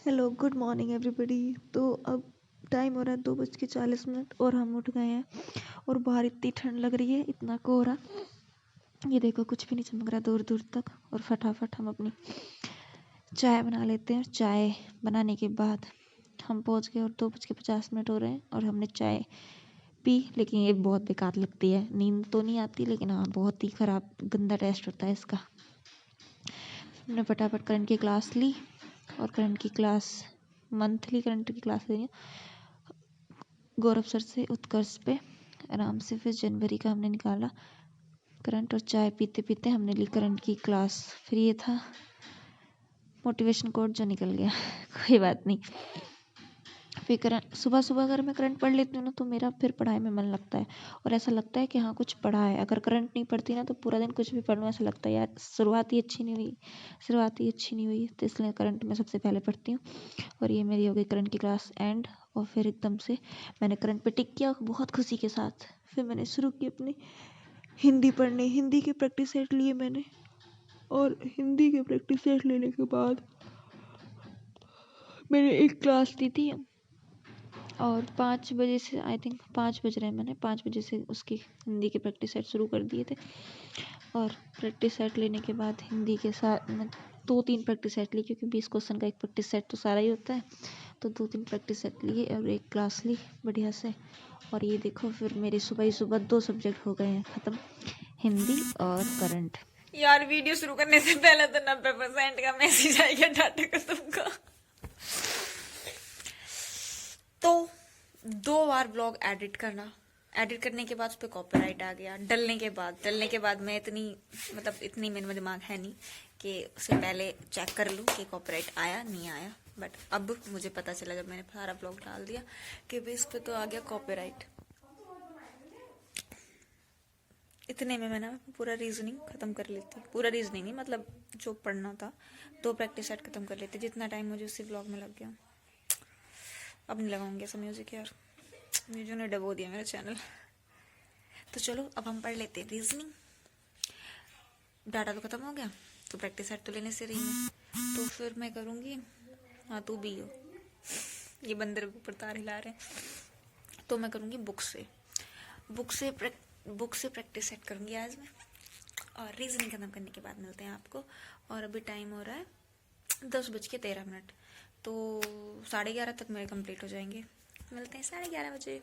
Hello, good morning everybody. तो अब time हो रहा है 2:40 और हम उठ गए हैं और बाहर इतनी ठंड लग रही है, इतना कोहरा। ये देखो कुछ भी नहीं चमक रहा दूर दूर तक। और फटाफट हम अपनी चाय बना लेते हैं। चाय बनाने के बाद हम पहुंच गए और 2:50 हो रहे हैं और हमने चाय पी। लेकिन ये बहुत बेकार लगती है, नींद तो नहीं आती लेकिन हाँ बहुत ही ख़राब गंदा टेस्ट होता है इसका। हमने फटाफट करंट की क्लास ली और करंट की क्लास मंथली करंट की क्लास ली गौरव सर से उत्कर्ष पे आराम से। फिर जनवरी का हमने निकाला करंट और चाय पीते पीते हमने ली करंट की क्लास। फिर ये था मोटिवेशन कोड जो निकल गया कोई बात नहीं। फिर करंट सुबह सुबह अगर मैं करंट पढ़ लेती हूँ ना तो मेरा फिर पढ़ाई में मन लगता है और ऐसा लगता है कि हाँ कुछ पढ़ा है। अगर करंट नहीं पढ़ती ना तो पूरा दिन कुछ भी पढ़ लूँ ऐसा लगता है यार शुरुआत ही अच्छी नहीं हुई। तो इसलिए करंट में सबसे पहले पढ़ती हूँ। और ये मेरी हो गई करंट की क्लास एंड। और फिर एकदम से मैंने करंट पे टिक किया बहुत खुशी के साथ। फिर मैंने शुरू की अपनी हिंदी पढ़ने। हिंदी के प्रैक्टिस सेट लिए मैंने और हिंदी के प्रैक्टिस सेट लेने के बाद मैंने एक क्लास ली थी और 5 बजे से आई थिंक 5 बज रहे हैं, मैंने 5 बजे से उसकी हिंदी के प्रैक्टिस सेट शुरू कर दिए थे। और प्रैक्टिस सेट लेने के बाद हिंदी के साथ मैं 2-3 प्रैक्टिस सेट ली क्योंकि 20 क्वेश्चन का एक प्रैक्टिस सेट तो सारा ही होता है। तो 2-3 प्रैक्टिस सेट लिए और एक क्लास ली बढ़िया से। और ये देखो फिर मेरे सुबह ही सुबह 2 सब्जेक्ट हो गए हैं ख़त्म, हिंदी और करंट। यार वीडियो शुरू करने से पहले तो 90% का मैसेज आ गया डाटा खत्म का। तो 2 बार ब्लॉग एडिट करने के बाद उस पर कॉपीराइट आ गया। डलने के बाद मैं इतनी मेरे में दिमाग है नहीं कि उससे पहले चेक कर लूँ कि कॉपीराइट आया नहीं आया। बट अब मुझे पता चला जब मैंने सारा ब्लॉग डाल दिया कि भाई इस पे तो आ गया कॉपीराइट। इतने में मैंने पूरा रीजनिंग खत्म कर लेती। पूरा रीजनिंग नहीं मतलब जो पढ़ना था 2 प्रैक्टिस सेट खत्म कर लेती। जितना टाइम मुझे उसी ब्लॉग में लग गया। अब नहीं लगाऊंगी ऐसा म्यूजिक यार, म्यूजिक ने डबो दिया मेरा चैनल। तो चलो अब हम पढ़ लेते हैं रीजनिंग। डाटा तो खत्म हो गया तो प्रैक्टिस सेट तो लेने से रही हूँ तो फिर मैं करूँगी। हाँ तू भी हो, ये बंदर ऊपर तार हिला रहे हैं। तो मैं करूँगी बुक से प्रैक्टिस सेट करूँगी आज मैं। और रीजनिंग खत्म करने के बाद मिलते हैं आपको। और अभी टाइम हो रहा है 10:13। तो 11:30 तक मेरे कंप्लीट हो जाएंगे। मिलते हैं 11:30 बजे।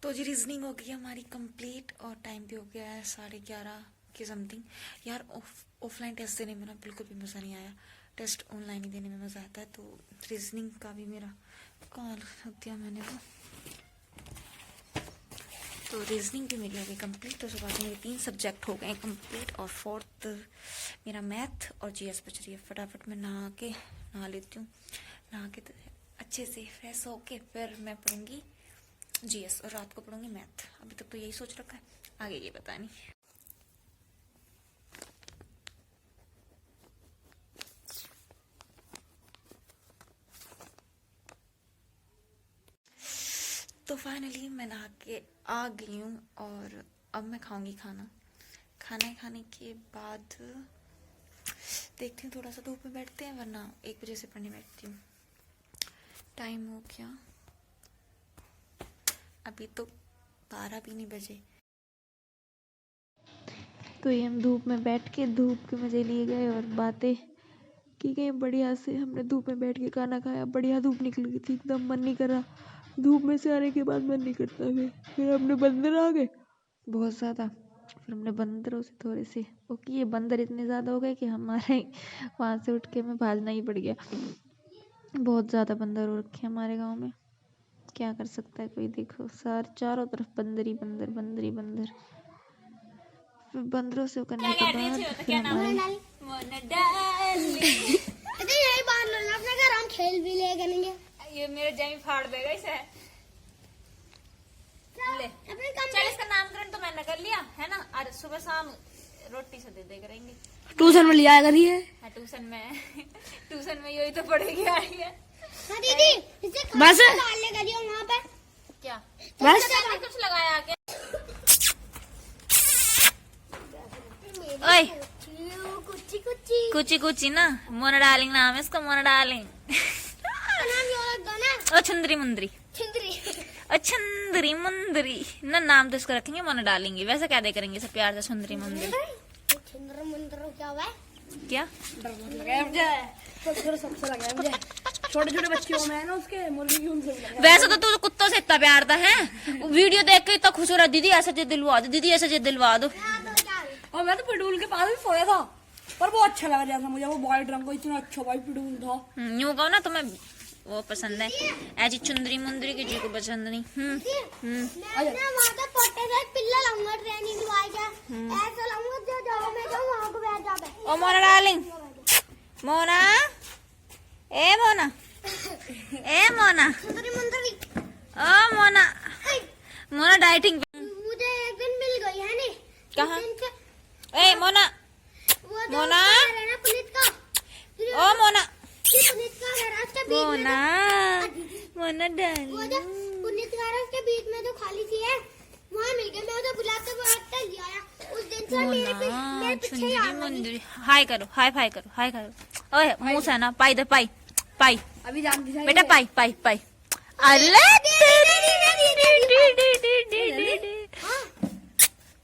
तो जी रीजनिंग हो गई हमारी कंप्लीट और टाइम भी हो गया है 11:30 के समथिंग। यार ऑफलाइन टेस्ट देने में ना बिल्कुल भी मज़ा नहीं आया। टेस्ट ऑनलाइन ही देने में मज़ा आता है। तो रीजनिंग का भी मेरा कॉल रख दिया मैंने वो। तो रीजनिंग भी मेरी हो गई कंप्लीट। तो उसके बाद मेरे 3 सब्जेक्ट हो गए कंप्लीट और 4th मेरा मैथ और जीएस बच रही है। फटाफट मैं नहा लेती हूँ। नहा के अच्छे से फ्रेश होके फिर मैं पढ़ूंगी जीएस और रात को पढ़ूंगी मैथ। अभी तक तो यही सोच रखा है, आगे ये पता नहीं। तो फाइनली मैं नहा के आ गई हूँ और अब मैं खाऊंगी खाना खाने के बाद देखती हूँ थोड़ा सा धूप में बैठते हैं वरना 1 बजे से पढ़ने बैठती हूँ। टाइम हो गया अभी तो 12 भी नहीं बजे। तो ये हम धूप में बैठ के धूप के मज़े लिए गए और बातें की गई बढ़िया से। हमने धूप में बैठ के खाना खाया, बढ़िया धूप निकल गई थी, एकदम मन नहीं कर रहा। धूप में से आने के बाद मन नहीं करता। फिर हमने बंदर आ गए बहुत ज़्यादा। फिर हमने बंदरों से थोड़े से ओके, ये बंदर इतने ज़्यादा हो गए कि हमारे वहाँ से उठ के हमें भागना ही पड़ गया। बहुत ज़्यादा बंदर हो रखे हमारे गांव में, क्या कर सकता है कोई। देखो चारों तरफ बंदर ही बंदर। फिर बंदरों से करने के बाद फिर हमारे अपने घर हम खेल भी ले करेंगे। ये मेरे जमी फाड़ देगा इसे। ले चल इसका नामकरण तो मैंने कर लिया है ना। आज सुबह शाम रोटी से दे करेंगे। ट्यूशन में लिया करी है। हाँ ट्यूशन में यही तो पढ़ेगी आई है। हाँ दीदी इसे बस डालने करियो वहाँ पे क्या बस कुछ लगाया आगे। ओए कुची कुची कुची कुची ना, मोना डार्लिंग नाम है इसका, मोना डार्लिंग। नाम ये वाला गाना और छुंदरी मुंदरी, छिंदरी और छुंदरी मुंदरी ना, नाम तो इसका रखेंगे मोना डालेंगे। वैसे क्या दे करेंगे सब प्यार से, छुंदरी मुंदरी। छिंदर मुंदर क्या हुआ है? क्या सबसे लगा मुझे, छोटे छोटे बच्चों में है ना उसके मुर्गी की, उनसे भी लगा। वैसे तो तू कुत्तों से इतना प्यार था है, वीडियो देख के इतना खुश हो रहा, दीदी ऐसा जे दिलवा दो, दीदी ऐसा जे दिलवा दो। और मैं तो पिटूल के पास भी सोया था, पर वो अच्छा लगा जैसा मुझे, वो वाइट रंग का इतना अच्छा वाइट पिटूल था। यूं कहो ना तुम्हें वो पसंद है, ऐसी चुंदरी मुंदरी की जी को पसंद नहीं। मैं ना वहाँ पे पोटे से पिल्ला लाऊंगा, ट्रेनिंग लवाएगा, ऐसा लाऊंगा जो जगह में जाऊँ वहाँ को बैठ जावे। ओ मोना डार्लिंग, मोना, ए मोना, ए मोना, छिंदरी मुंदरी ओ मोना, मोना डाइटिंग। मुझे एक दिन मिल गई है नी। कहाँ? उस दिन से ए मोना, वो जो मोना? घर है ना पुनीत का, ओ मोना, पुनीत का घर है उसके बीच में, मोना, मोना वो डार्लिंग। जो पुनीत का घर है उसके बीच में जो खाली सी है वहाँ मिल गई। मैं उसे बुलाते बुलाते ले आया। उस दिन से मेरे मोना पीछे ही चुंदरी आ गई। मुंदरी, हाय करो, हाय फाई करो, हाय करो। ओए मुंह से ना पाई दे, पाई पाई अभी जानती है बेटा, पाई पाई पाई।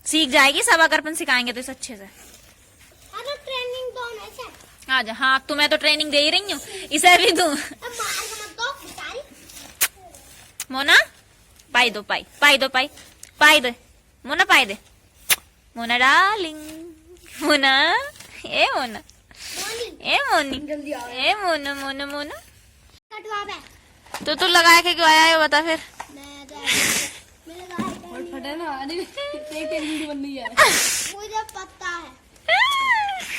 सीख जाएगी, सब अगर अपन सिखाएंगे तो इसे अच्छे से। हाँ तो ट्रेनिंग दो ना इसे। आजा, हाँ तुम्हें तो ट्रेनिंग दे ही रही हूँ, इसे भी दूं। अब मार के मत दो बेचारी। मोना पाई दो, पाई पाई दो, पाई पाई दे, मोना पाई दे, मोना डार्लिंग, मोना, ए मोना, बोली ए मोनी, जल्दी आओ। ए मोना, मोना मोना। कटवा बे। तो तू लगा के क्यों आया है बता फिर। मैं तो मेरे गाय और फटे ना, अरे एक वीडियो बन रही है। मुझे पता है।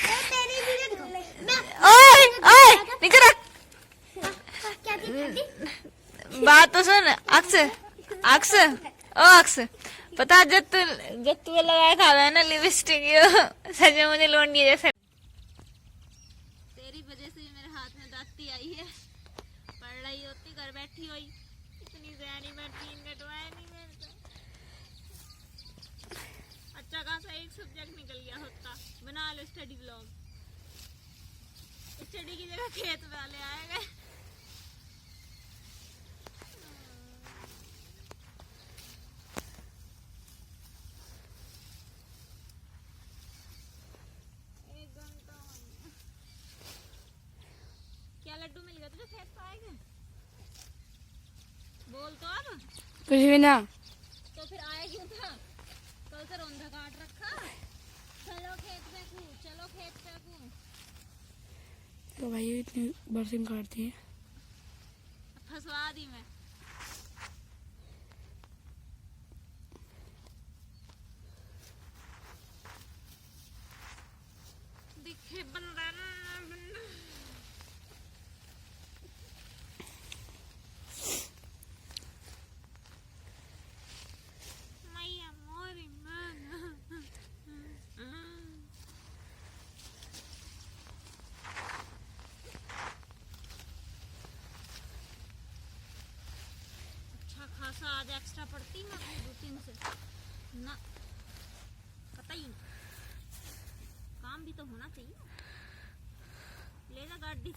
ये तेरी वीडियो दिखा। मैं ओए ओए निकल रख। क्या दिखाती? बात तो सुन, अक्स अक्स, ओ अक्स, पता जब तू लगाया खावा है ना लिपस्टिक, सच मुझे लोन दिए जैसे। तेरी वजह से मेरे हाथ में दाती आई है, पढ़ रही होती घर बैठी हुई, इतनी ज़्यादा बैठी कटवाया नहीं मेरे को। अच्छा खासा एक सब्जेक्ट निकल गया होता, बना लो स्टडी ब्लॉग। स्टडी की जगह खेत वाले आए गए। क्या लड्डू मिल गया तुझे खेत पाएगा? बोल तो अब। कुछ भी ना, तो फिर आया क्यों था? कल से रौंदा काट रखा। चलो खेत पे कूद, चलो खेत पे कूद। तो भाई इतनी बरसिंग काटती है। फंसवा दी मैं। दिखे बंदा ना बंदा। मैया मोरी माँ। अच्छा खासा आज एक्स्ट्रा पड़ती मैं अपनी रूटीन से ना, पता ही नहीं, काम भी तो होना चाहिए। ले जा गाड़ी,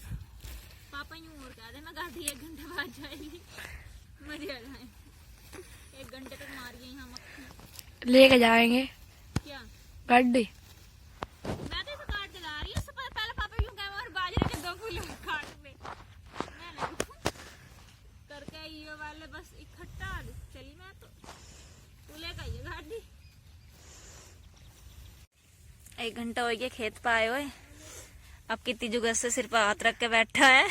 पापा यूं और कह देना गाड़ी 1 घंटे बाद जाएगी, मजे आ जाए। 1 घंटे तक मारिए यहाँ मक्खी। लेके जाएंगे क्या गाड़ी। मैं तो इसे काट के ला रही हूँ, उससे पहले पापा यूं कहे और बाजरे के 2 फूल काट दे। मैं नहीं रुकूं। करके ये वाले बस इकट्ठा चली मैं तो, तू लेकर आइए गाड़ी। 1 घंटा हो गया खेत पे आए हुए, अब कितनी जुगत से सिर पर हाथ रख के बैठा है।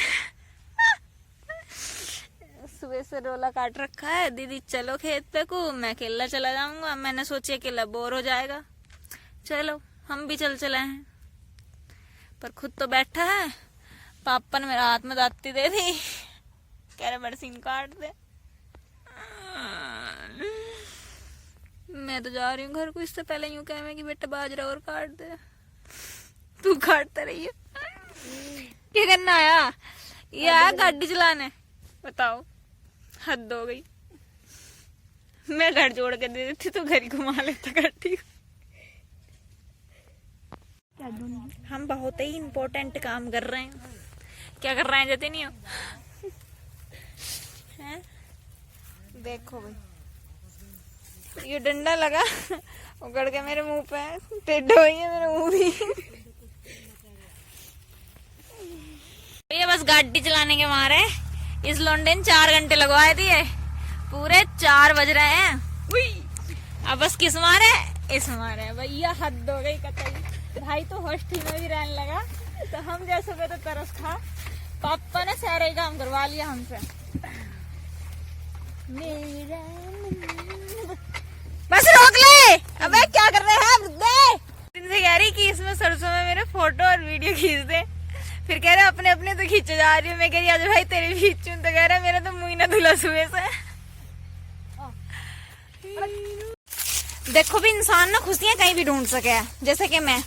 सुबह से रोला काट रखा है, दीदी चलो खेत पे को, मैं अकेला चला जाऊंगा। मैंने सोचा अकेला बोर हो जाएगा, चलो हम भी चले हैं, पर खुद तो बैठा है। पापा ने मेरा हाथ में दाती दे दी, कह रहे बरसीन काट दे। मैं तो जा रही हूँ घर को, इससे पहले यूं कह मैं कि बेटा बाजरा और काट दे, तू काटता रही है। क्या करना आया? ये आया गाड़ी चलाने? बताओ, हद हो गई। मैं घर जोड़ के दे देती तो घर ही घुमा लेता गाड़ी को। हम बहुत ही इम्पोर्टेंट काम कर रहे हैं। क्या कर रहे हैं जते नहीं हो हैं? देखो भाई, ये डंडा लगा उगड़ के मेरे मुंह पे, टेढ़ा हुई है मेरा मुंह भी। ये बस गाड़ी चलाने के मारे इस लौंडे ने 4 घंटे लगवाए दिए, पूरे 4 बज रहे हैं। अब बस किस मारे, इस मारे भैया हद हो गई कतई। भाई तो हॉस्टल में भी रहने लगा, तो हम जैसे पे तो तरस खा। पापा ने सारे काम करवा लिया हमसे। मेरा बस रोक ले। अबे क्या कर रहे हैं वृद्धे? इनसे कह रही कि इसमें सरसों में मेरे फोटो और वीडियो खींच दे, फिर कह रहे अपने अपने तो खींचे जा रही हूँ। मैं कह रही आज भाई तेरे भी खींचूं, तो कह रहा मेरा तो मुंह ही ना धुला सुबह से। देखो भी इंसान ना खुशियां कहीं भी ढूंढ सके है। जैसे कि मैं,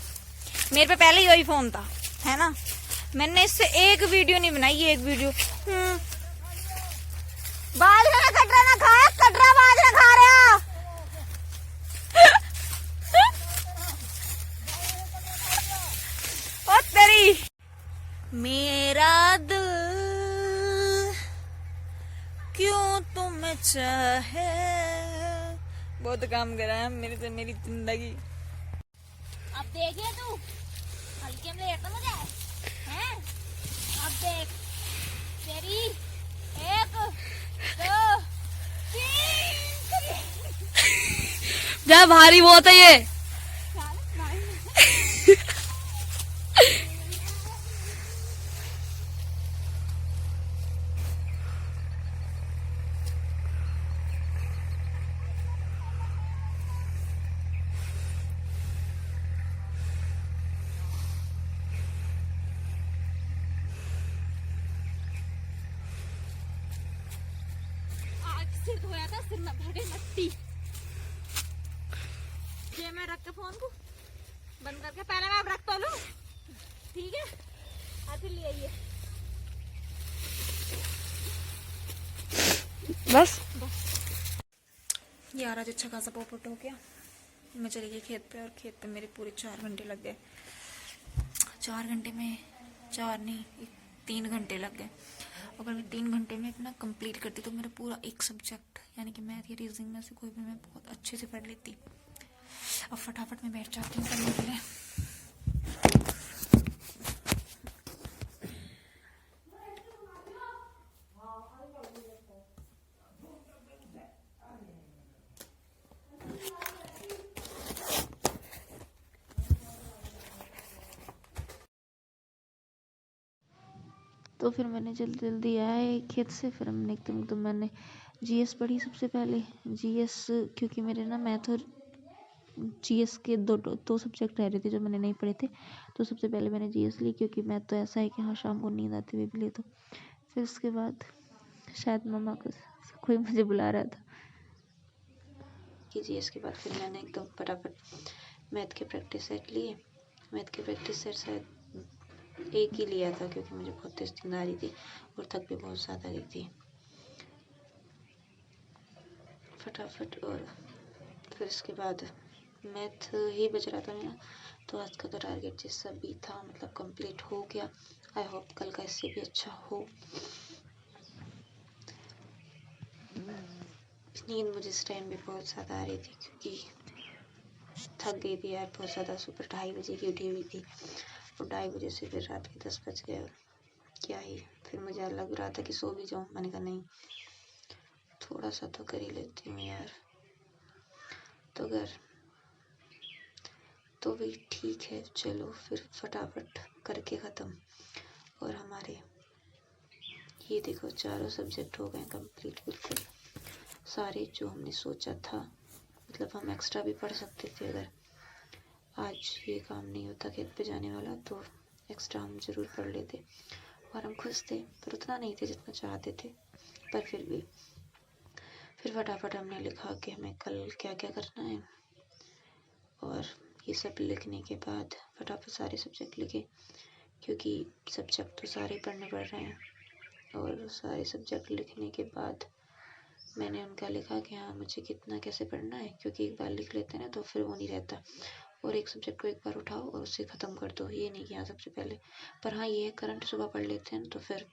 मेरे पे पहले यही फोन था, है ना, मैंने इससे एक वीडियो नहीं बनाई, एक वीडियो। बाजरा ना कटरा ना खाया, कटरा बाजरा खा रहा। ओ तेरी, मेरा दिल क्यों तुम्हें चाहे। बहुत काम करा है मेरे से मेरी जिंदगी। अब देखिए तू हल्के में लेता मुझे हैं। अब देख तेरी 1 2 3। जा भारी बहुत है ये। सिर धोया था, सिर में भर गई मट्टी। ये मैं रख के फोन को बंद करके पहले मैं अब रख तो लूं, ठीक है? आते ले आइए बस यार। आज अच्छा खासा पोपट हो गया। मैं चली गई खेत पे, और खेत पे मेरे पूरे 4 घंटे लग गए। 4 घंटे में 4 नहीं 3 घंटे लग गए। अगर मैं 3 घंटे में इतना कंप्लीट करती तो मेरा पूरा एक सब्जेक्ट यानी कि मैथ या रीजनिंग में से कोई भी मैं बहुत अच्छे से पढ़ लेती। अब फटाफट मैं बैठ जाती हूँ पढ़ने के लिए। तो फिर मैंने जल्दी जल्दी आए खेत से, फिर हमने एकदम मैंने जीएस पढ़ी सबसे पहले। जीएस क्योंकि मेरे ना मैथ और जीएस के दो सब्जेक्ट रह रहे थे जो मैंने नहीं पढ़े थे, तो सबसे पहले मैंने जीएस ली, क्योंकि मैथ तो ऐसा है कि हाँ शाम को नींद आती हुई भी ले। तो फिर उसके बाद शायद मम्मा को कोई मुझे बुला रहा था कि जीएस के बाद फिर मैंने एकदम फटाफट मैथ के प्रैक्टिस सेट लिए। मैथ के प्रैक्टिस सेट शायद एक ही लिया था, क्योंकि मुझे बहुत तेज नींद आ रही थी और थक भी बहुत ज़्यादा गई थी। फटाफट, और फिर इसके बाद मैथ ही बच रहा था मेरा, तो आज का तो टारगेट जैसा भी था मतलब कंप्लीट हो गया। आई होप कल का इससे भी अच्छा हो। नींद मुझे इस टाइम भी बहुत ज़्यादा आ रही थी, क्योंकि थक गई थी यार बहुत ज़्यादा। सुबह 2:30 बजे की उठी हुई थी, और 2:30 बजे से फिर रात के 10 बज गए। क्या ही, फिर मुझे लग रहा था कि सो भी जाऊँ। मैंने कहा नहीं, थोड़ा सा तो कर ही लेती हूँ यार। तो अगर तो भी ठीक है, चलो फिर फटाफट करके ख़त्म। और हमारे ये देखो 4 सब्जेक्ट हो गए कंप्लीट, बिल्कुल सारे जो हमने सोचा था। मतलब हम एक्स्ट्रा भी पढ़ सकते थे, अगर आज ये काम नहीं होता खेत पे जाने वाला तो एक्स्ट्रा हम ज़रूर पढ़ लेते। और हम खुश थे, पर उतना नहीं थे जितना चाहते थे, पर फिर भी। फिर फटाफट हमने लिखा कि हमें कल क्या क्या करना है, और ये सब लिखने के बाद फटाफट सारे सब्जेक्ट लिखे, क्योंकि सब्जेक्ट तो सारे पढ़ने पड़ रहे हैं। और सारे सब्जेक्ट लिखने के बाद मैंने उनका लिखा कि हाँ मुझे कितना कैसे पढ़ना है, क्योंकि एक बार लिख लेते हैं ना तो फिर वो नहीं रहता। और एक सब्जेक्ट को एक बार उठाओ और उससे ख़त्म कर दो, ये नहीं किया सबसे पहले। पर हाँ ये है करंट सुबह पढ़ लेते हैं तो फिर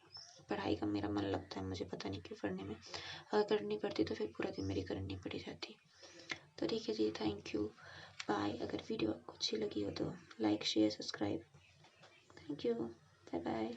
पढ़ाई का मेरा मन लगता है, मुझे पता नहीं क्यों पढ़ने में। अगर करंट नहीं पढ़ती तो फिर पूरा दिन मेरी करंट नहीं पढ़ी जाती। तो ठीक है जी, थैंक यू, बाय। अगर वीडियो आपको अच्छी लगी हो तो like share subscribe. Thank you, bye bye.